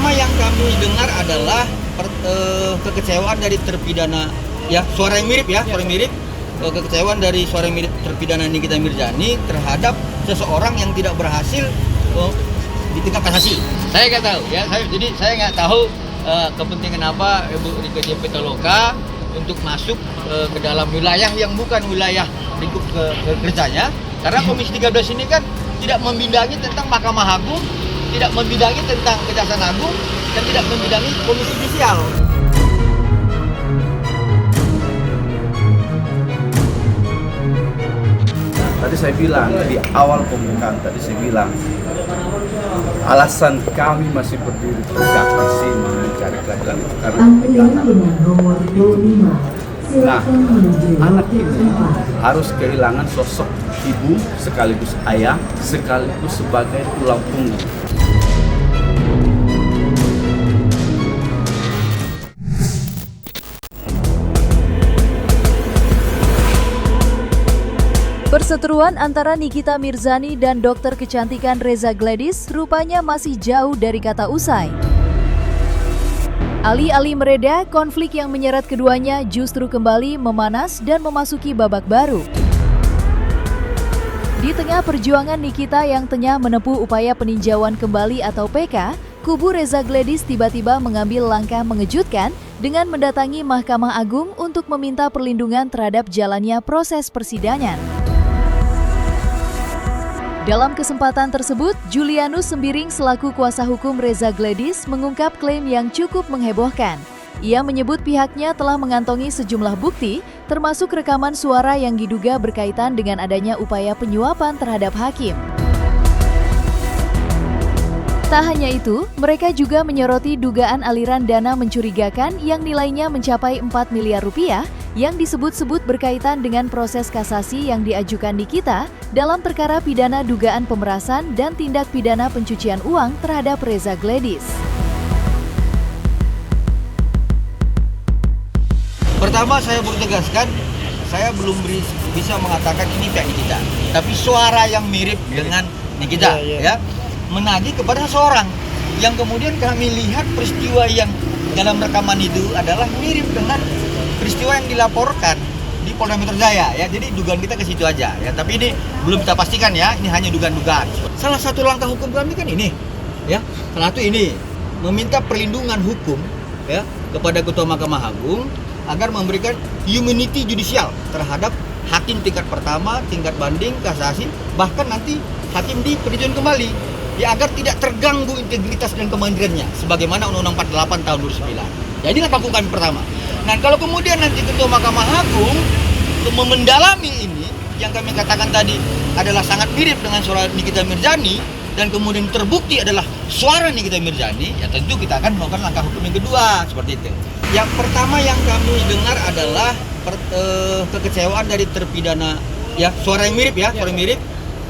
pertama yang kami dengar adalah kekecewaan dari terpidana, ya suara yang mirip ya, suara yang mirip, kekecewaan dari suara yang mirip terpidana Nikita Mirzani terhadap seseorang yang tidak berhasil di tingkat kasasi. Saya nggak tahu ya, jadi saya nggak tahu kepentingan apa Ibu Rike J. Pitaloka untuk masuk ke dalam wilayah yang bukan wilayah lingkup kerjanya, karena Komisi 13 ini kan tidak membidangi tentang Mahkamah Agung, tidak membidangi tentang Kejaksaan Agung, dan tidak membidangi Komisi Judisial. Tadi saya bilang di awal pembukaan saya bilang alasan kami masih berdiri tegak di sini mencari keadilan itu karena anak ini harus kehilangan sosok ibu sekaligus ayah sekaligus sebagai tulang punggung. Perseteruan antara Nikita Mirzani dan dokter kecantikan Reza Gladys rupanya masih jauh dari kata usai. Alih-alih mereda, konflik yang menyeret keduanya justru kembali memanas dan memasuki babak baru. Di tengah perjuangan Nikita yang tengah menempuh upaya peninjauan kembali atau PK, kubu Reza Gladys tiba-tiba mengambil langkah mengejutkan dengan mendatangi Mahkamah Agung untuk meminta perlindungan terhadap jalannya proses persidangan. Dalam kesempatan tersebut, Julianus Sembiring selaku kuasa hukum Reza Gladys mengungkap klaim yang cukup menghebohkan. Ia menyebut pihaknya telah mengantongi sejumlah bukti, termasuk rekaman suara yang diduga berkaitan dengan adanya upaya penyuapan terhadap hakim. Tak hanya itu, mereka juga menyoroti dugaan aliran dana mencurigakan yang nilainya mencapai 4 miliar rupiah yang disebut-sebut berkaitan dengan proses kasasi yang diajukan Nikita dalam perkara pidana dugaan pemerasan dan tindak pidana pencucian uang terhadap Reza Gladys. Pertama, saya perlu tegaskan, saya belum bisa mengatakan ini pihak Nikita, tapi suara yang mirip dengan Nikita ya menagih kepada seseorang yang kemudian kami lihat peristiwa yang dalam rekaman itu adalah mirip dengan peristiwa yang dilaporkan di Polda Metro Jaya ya. Jadi dugaan kita ke situ aja ya, tapi ini belum kita pastikan ya, ini hanya dugaan-dugaan. Salah satu langkah hukum kami kan ini ya, salah satu ini meminta perlindungan hukum ya kepada Ketua Mahkamah Agung agar memberikan immunity judicial terhadap hakim tingkat pertama, tingkat banding, kasasi, bahkan nanti hakim di peninjauan kembali ya, agar tidak terganggu integritas dan kemandiriannya sebagaimana Undang-Undang 48 tahun 2009. Ya, inilah langkah hukum kami pertama. Nah, kalau kemudian nanti Ketua Mahkamah Agung untuk mendalami ini yang kami katakan tadi adalah sangat mirip dengan suara Nikita Mirzani dan kemudian terbukti adalah suara Nikita Mirzani, ya tentu kita akan melakukan langkah hukum yang kedua seperti itu. Yang pertama yang kami dengar adalah kekecewaan dari terpidana, ya suara yang mirip ya, suara yang mirip,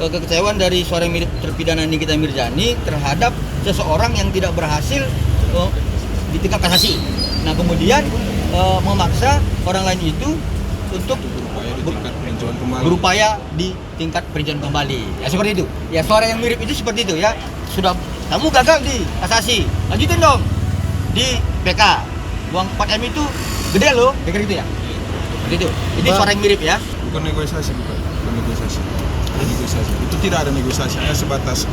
kekecewaan dari suara yang mirip terpidana Nikita Mirzani terhadap seseorang yang tidak berhasil di tingkat kasasi. Nah, kemudian memaksa orang lain itu untuk berupaya di tingkat peninjauan kembali. Ya seperti itu. Ya suara yang mirip itu seperti itu ya. Sudah kamu gagal di kasasi, lanjutin dong di PK. Uang 4M itu gede loh, kayak gitu ya. Seperti itu. Ini suara yang mirip ya. Bukan negosiasi, bukan negosiasi. Negosiasi. Itu tidak ada negosiasi, hanya sebatas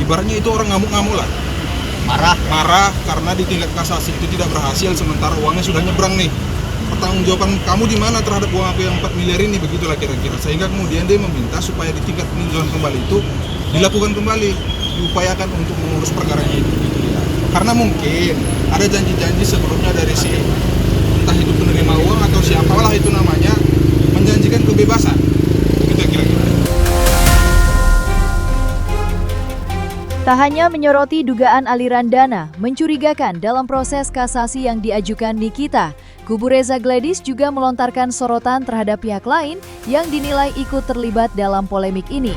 ibaratnya itu orang ngamuk-ngamuk lah. Marah karena di tingkat kasasi itu tidak berhasil, sementara uangnya sudah nyebrang nih. Pertanggungjawaban kamu di mana terhadap uang aku yang 4 miliar ini, begitulah kira-kira. Sehingga kemudian dia meminta supaya di tingkat peninjauan kembali itu dilakukan kembali, diupayakan untuk mengurus perkaranya itu. Karena mungkin ada janji-janji sebelumnya dari si entah itu penerima uang atau siapalah itu namanya menjanjikan kebebasan. Begitu kira-kira. Tak hanya menyoroti dugaan aliran dana mencurigakan dalam proses kasasi yang diajukan Nikita, kubu Reza Gladys juga melontarkan sorotan terhadap pihak lain yang dinilai ikut terlibat dalam polemik ini.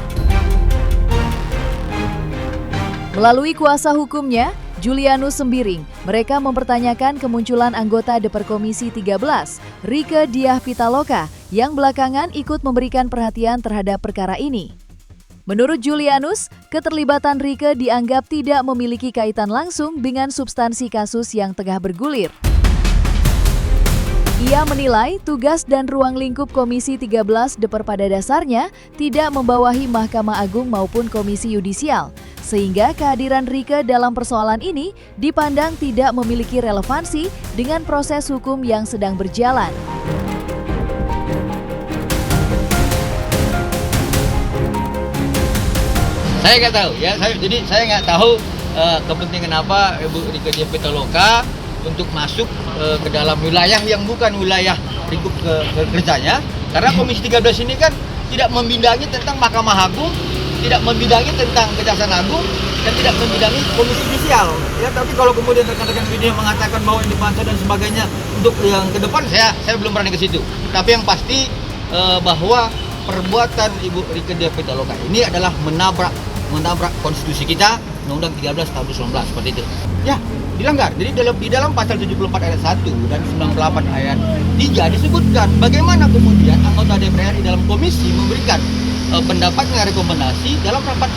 Melalui kuasa hukumnya, Julianus Sembiring, mereka mempertanyakan kemunculan anggota DPR Komisi 13, Rike Diah Pitaloka, yang belakangan ikut memberikan perhatian terhadap perkara ini. Menurut Julianus, keterlibatan Rieke dianggap tidak memiliki kaitan langsung dengan substansi kasus yang tengah bergulir. Ia menilai tugas dan ruang lingkup Komisi 13 DPR pada dasarnya tidak membawahi Mahkamah Agung maupun Komisi Yudisial, sehingga kehadiran Rieke dalam persoalan ini dipandang tidak memiliki relevansi dengan proses hukum yang sedang berjalan. Saya nggak tahu ya, saya nggak tahu kepentingan apa Ibu Rieke Diah Pitaloka untuk masuk ke dalam wilayah yang bukan wilayah lingkup kerjanya, karena Komisi 13 ini kan tidak membidangi tentang Mahkamah Agung, tidak membidangi tentang Kejaksaan Agung, dan tidak membidangi Komisi Yudisial. Ya, tapi kalau kemudian rekan-rekan media mengatakan bahwa ini dipantau dan sebagainya untuk yang ke depan, saya belum berani ke situ. Tapi yang pasti bahwa perbuatan Ibu Rieke Diah Pitaloka ini adalah menabrak konstitusi kita, Undang-Undang 13 tahun 2019 seperti itu. Ya, dilanggar. Jadi di dalam pasal 74 ayat 1 dan 98 ayat 3 disebutkan bagaimana kemudian anggota DPR di dalam komisi memberikan pendapatnya, rekomendasi dalam rapat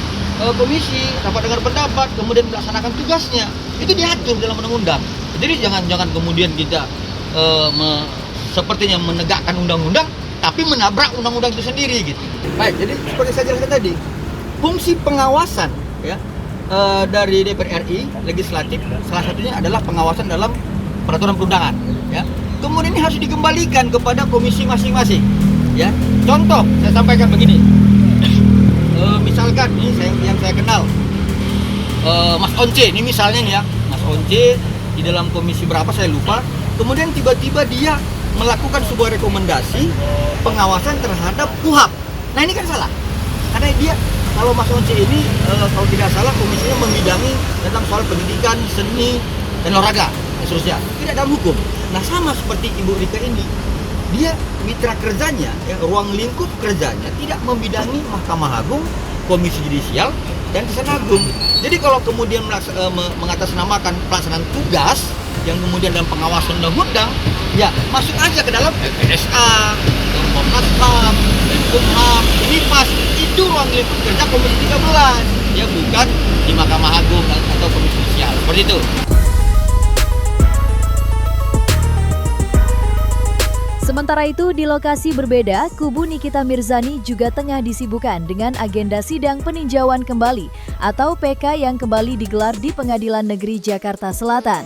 komisi, rapat dengar pendapat, kemudian melaksanakan tugasnya. Itu diatur dalam undang-undang. Jadi jangan kemudian kita sepertinya menegakkan undang-undang tapi menabrak undang-undang itu sendiri gitu. Baik, jadi seperti saya jelaskan tadi, fungsi pengawasan ya dari DPR RI legislatif salah satunya adalah pengawasan dalam peraturan perundangan ya. Kemudian ini harus dikembalikan kepada komisi masing-masing ya. Contoh saya sampaikan begini. Misalkan ini yang saya kenal Mas Once ini misalnya nih ya. Mas Once di dalam komisi berapa saya lupa. Kemudian tiba-tiba dia melakukan sebuah rekomendasi pengawasan terhadap KUHP. Nah ini kan salah. Karena dia, kalau Mas Once ini kalau tidak salah komisinya membidangi tentang soal pendidikan, seni, dan olahraga dan seterusnya. Tidak dalam hukum. Nah sama seperti Ibu Rieke ini, dia mitra kerjanya, ya, ruang lingkup kerjanya tidak membidangi Mahkamah Agung, Komisi Yudisial, dan Kejaksaan Agung. Jadi kalau kemudian mengatasnamakan pelaksanaan tugas yang kemudian dalam pengawasan undang-undang, ya masuk aja ke dalam LSA, Komnas HAM, Menkumham, ini pas itu ruang lingkup kerja Komisi 13, ya bukan di Mahkamah Agung atau Komisi Yudisial, seperti itu. Sementara itu, di lokasi berbeda, kubu Nikita Mirzani juga tengah disibukkan dengan agenda sidang peninjauan kembali atau PK yang kembali digelar di Pengadilan Negeri Jakarta Selatan.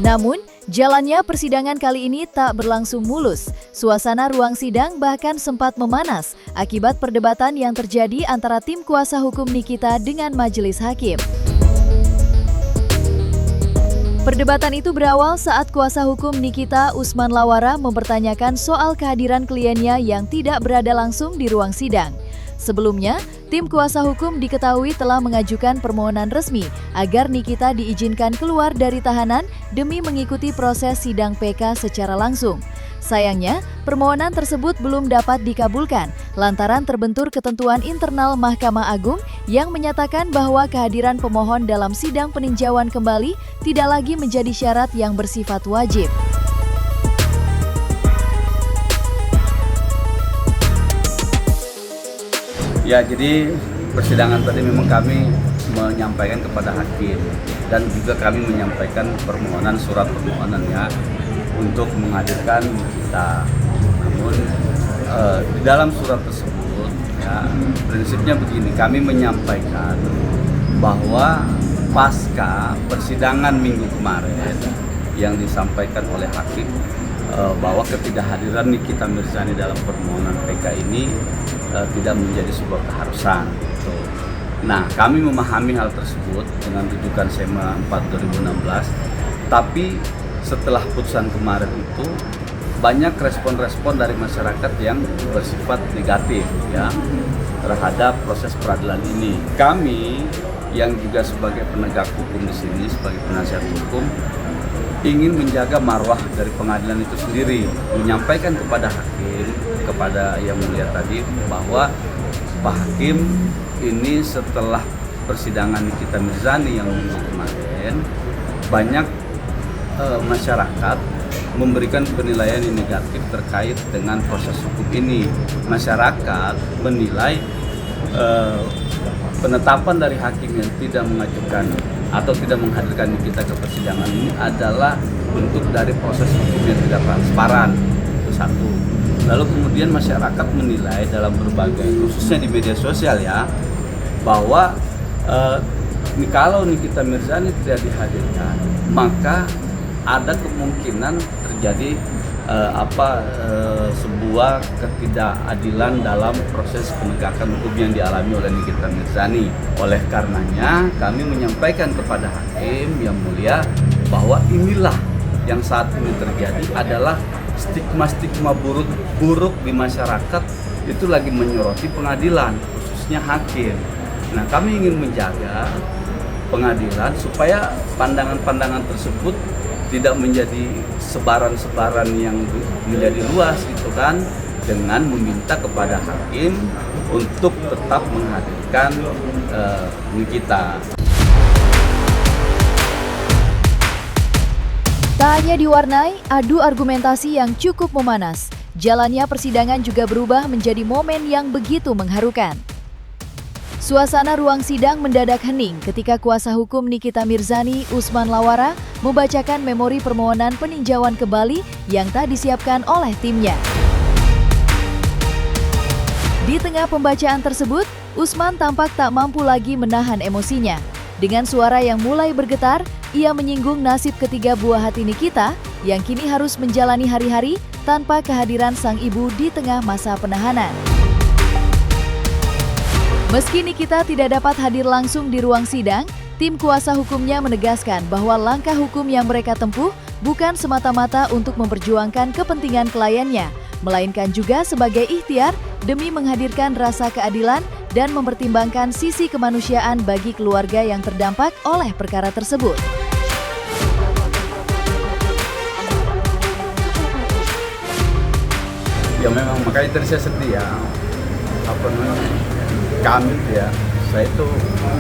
Namun, jalannya persidangan kali ini tak berlangsung mulus. Suasana ruang sidang bahkan sempat memanas akibat perdebatan yang terjadi antara tim kuasa hukum Nikita dengan majelis hakim. Perdebatan itu berawal saat kuasa hukum Nikita, Usman Lawara, mempertanyakan soal kehadiran kliennya yang tidak berada langsung di ruang sidang. Sebelumnya, tim kuasa hukum diketahui telah mengajukan permohonan resmi agar Nikita diizinkan keluar dari tahanan demi mengikuti proses sidang PK secara langsung. Sayangnya, permohonan tersebut belum dapat dikabulkan lantaran terbentur ketentuan internal Mahkamah Agung yang menyatakan bahwa kehadiran pemohon dalam sidang peninjauan kembali tidak lagi menjadi syarat yang bersifat wajib. Ya, jadi persidangan tadi memang kami menyampaikan kepada hakim dan juga kami menyampaikan permohonan, surat permohonannya untuk menghadirkan kita. Namun di dalam surat tersebut ya, prinsipnya begini, kami menyampaikan bahwa pasca persidangan minggu kemarin yang disampaikan oleh hakim bahwa ketidakhadiran Nikita Mirzani dalam permohonan PK ini tidak menjadi sebuah keharusan. Nah, kami memahami hal tersebut dengan rujukan SEMA 4/2016, tapi setelah putusan kemarin itu banyak respon-respon dari masyarakat yang bersifat negatif ya terhadap proses peradilan ini. Kami yang juga sebagai penegak hukum di sini, sebagai penasihat hukum, ingin menjaga marwah dari pengadilan itu sendiri, menyampaikan kepada hakim, kepada yang mulia tadi, bahwa Pak Hakim ini setelah persidangan Nikita Mirzani yang minggu kemarin, banyak masyarakat memberikan penilaian yang negatif terkait dengan proses hukum ini. Masyarakat menilai penetapan dari hakim yang tidak mengajukan atau tidak menghadirkan kita ke persidangan ini adalah bentuk dari proses hukum yang tidak transparan. Itu satu. Lalu kemudian masyarakat menilai dalam berbagai, khususnya di media sosial ya, bahwa kalau Nikita Mirzani tidak dihadirkan, maka ada kemungkinan terjadi sebuah ketidakadilan dalam proses penegakan hukum yang dialami oleh Nikita Mirzani. Oleh karenanya kami menyampaikan kepada hakim yang mulia bahwa inilah yang saat ini terjadi adalah stigma-stigma buruk di masyarakat itu lagi menyoroti pengadilan, khususnya hakim. Nah, kami ingin menjaga pengadilan supaya pandangan-pandangan tersebut tidak menjadi sebaran-sebaran yang menjadi luas gitu kan, dengan meminta kepada hakim untuk tetap menghadirkan Nikita. Tak hanya diwarnai adu argumentasi yang cukup memanas, jalannya persidangan juga berubah menjadi momen yang begitu mengharukan. Suasana ruang sidang mendadak hening ketika kuasa hukum Nikita Mirzani, Usman Lawara, membacakan memori permohonan peninjauan kembali yang tak disiapkan oleh timnya. Di tengah pembacaan tersebut, Usman tampak tak mampu lagi menahan emosinya. Dengan suara yang mulai bergetar, ia menyinggung nasib ketiga buah hati Nikita yang kini harus menjalani hari-hari tanpa kehadiran sang ibu di tengah masa penahanan. Meski Nikita tidak dapat hadir langsung di ruang sidang, tim kuasa hukumnya menegaskan bahwa langkah hukum yang mereka tempuh bukan semata-mata untuk memperjuangkan kepentingan kliennya, melainkan juga sebagai ikhtiar demi menghadirkan rasa keadilan dan mempertimbangkan sisi kemanusiaan bagi keluarga yang terdampak oleh perkara tersebut. Ya memang makanya tadi saya sedih ya, kami ya, saya itu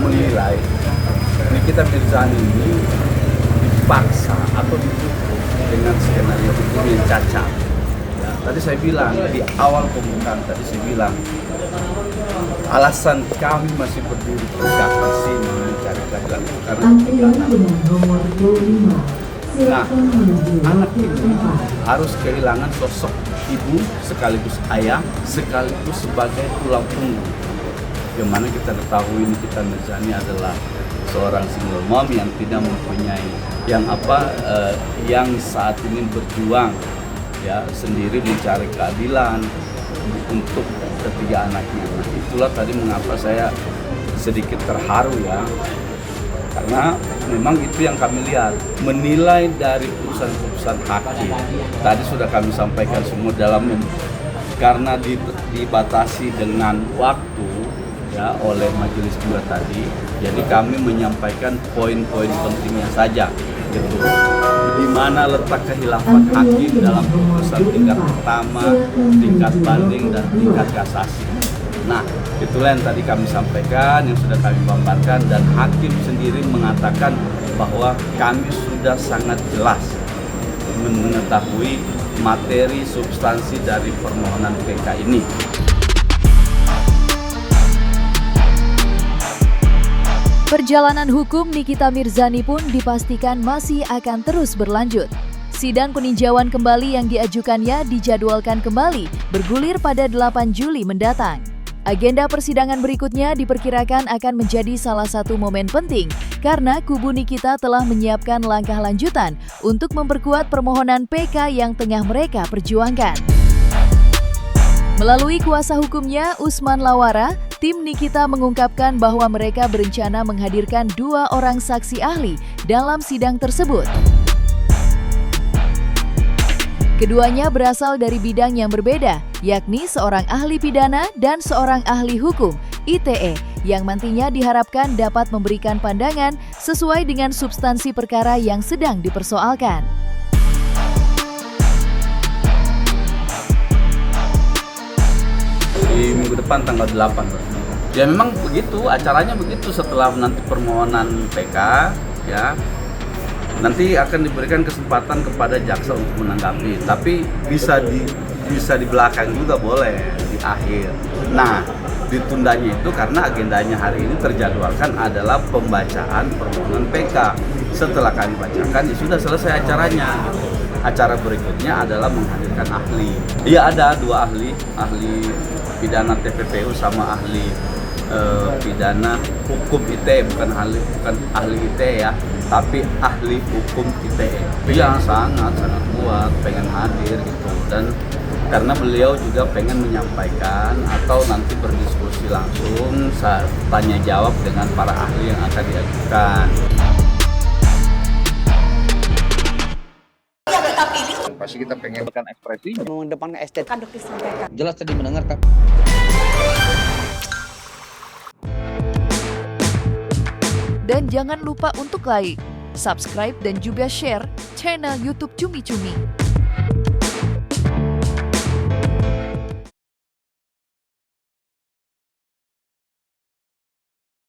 menilai Nikita Mirzani ini dipaksa atau ditutup dengan skenario hukum yang cacat. Ya, tadi saya bilang di awal pembukaan tadi saya bilang alasan kami masih berdiri tegak di sini mencari keadilan karena nah, anak ini harus kehilangan sosok ibu sekaligus ayah sekaligus sebagai tulang punggung. Yang mana kita ketahui Nikita Mirzani adalah seorang single mom yang tidak mempunyai yang saat ini berjuang ya sendiri mencari keadilan untuk ketiga anaknya. Nah, itulah tadi mengapa saya sedikit terharu ya, karena memang itu yang kami lihat, menilai dari putusan-putusan hakim. Tadi sudah kami sampaikan semua karena dibatasi dengan waktu ya oleh majelis dua tadi, jadi kami menyampaikan poin-poin pentingnya saja gitu. Di mana letak khilafat hakim dalam putusan tingkat pertama, tingkat banding dan tingkat kasasi. Nah, itulah yang tadi kami sampaikan, yang sudah kami paparkan, dan hakim sendiri mengatakan bahwa kami sudah sangat jelas mengetahui materi substansi dari permohonan PK ini. Perjalanan hukum Nikita Mirzani pun dipastikan masih akan terus berlanjut. Sidang peninjauan kembali yang diajukannya dijadwalkan kembali bergulir pada 8 Juli mendatang. Agenda persidangan berikutnya diperkirakan akan menjadi salah satu momen penting karena kubu Nikita telah menyiapkan langkah lanjutan untuk memperkuat permohonan PK yang tengah mereka perjuangkan. Melalui kuasa hukumnya, Usman Lawara, tim Nikita mengungkapkan bahwa mereka berencana menghadirkan 2 orang saksi ahli dalam sidang tersebut. Keduanya berasal dari bidang yang berbeda, yakni seorang ahli pidana dan seorang ahli hukum, ITE, yang nantinya diharapkan dapat memberikan pandangan sesuai dengan substansi perkara yang sedang dipersoalkan. Di minggu depan tanggal 8. Ya memang begitu, acaranya begitu setelah nanti permohonan PK ya. Nanti akan diberikan kesempatan kepada jaksa untuk menanggapi, tapi bisa di belakang juga boleh, di akhir. Nah, ditundanya itu karena agendanya hari ini terjadwalkan adalah pembacaan permohonan PK. Setelah kami bacakan, ya sudah selesai acaranya. Acara berikutnya adalah menghadirkan ahli. Iya, ada 2 ahli, ahli pidana TPPU sama ahli pidana hukum ITE, bukan ahli ITE ya, tapi ahli hukum ITE. Yang sangat kuat, pengen hadir gitu, dan karena beliau juga pengen menyampaikan atau nanti berdiskusi langsung saat tanya jawab dengan para ahli yang akan diajukan. Pasti kita pengen ekspresi mengedepankan estetika. Jelas tadi mendengarkan. Dan jangan lupa untuk like, subscribe dan juga share channel YouTube Cumi Cumi.